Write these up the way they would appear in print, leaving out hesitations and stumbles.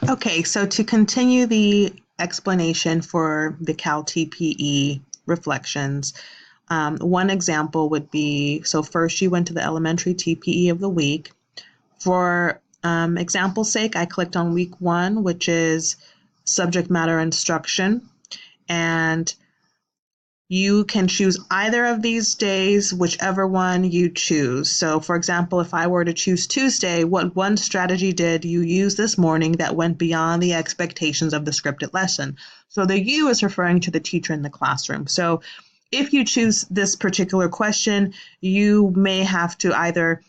Okay, so to continue the explanation for the Cal TPE reflections, one example would be, so first you went to the elementary TPE of the week. For example's sake, I clicked on week 1, which is subject matter instruction, and you can choose either of these days, whichever one you choose. So for example, if I were to choose Tuesday, what one strategy did you use this morning that went beyond the expectations of the scripted lesson? So the you is referring to the teacher in the classroom. So if you choose this particular question, you may have to either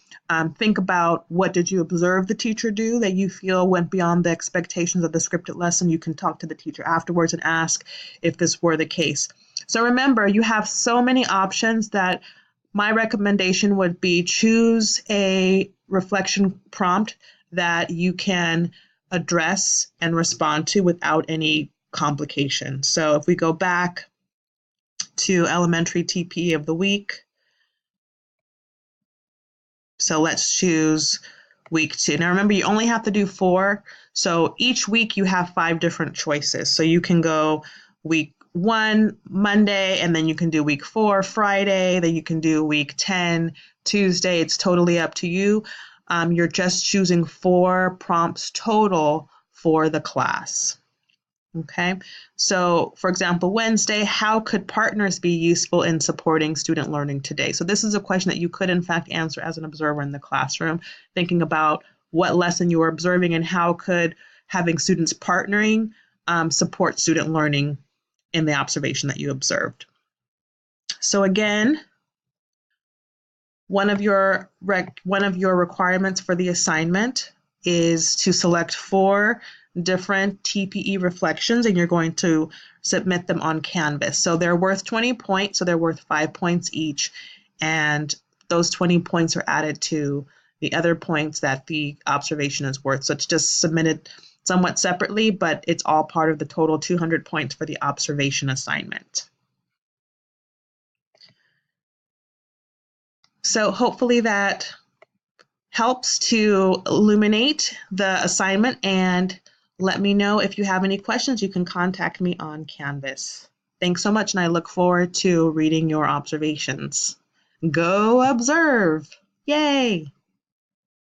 think about what did you observe the teacher do that you feel went beyond the expectations of the scripted lesson. You can talk to the teacher afterwards and ask if this were the case. So remember, you have so many options that my recommendation would be choose a reflection prompt that you can address and respond to without any complication. So if we go back to elementary TPE of the week, so let's choose week 2. Now remember, you only have to do 4. So each week you have 5 different choices. So you can go week 1, Monday, and then you can do week 4, Friday, then you can do week 10, Tuesday. It's totally up to you. You're just choosing 4 prompts total for the class. Okay, so for example, Wednesday, how could partners be useful in supporting student learning today? So this is a question that you could in fact answer as an observer in the classroom, thinking about what lesson you were observing and how could having students partnering support student learning in the observation that you observed. So again, one of your requirements for the assignment is to select 4 different TPE reflections, and you're going to submit them on Canvas. So they're worth 20 points, so they're worth 5 points each, and those 20 points are added to the other points that the observation is worth. So it's just submitted somewhat separately, but it's all part of the total 200 points for the observation assignment. So hopefully that helps to illuminate the assignment, and let me know if you have any questions. You can contact me on Canvas. Thanks so much, and I look forward to reading your observations. Go observe! Yay!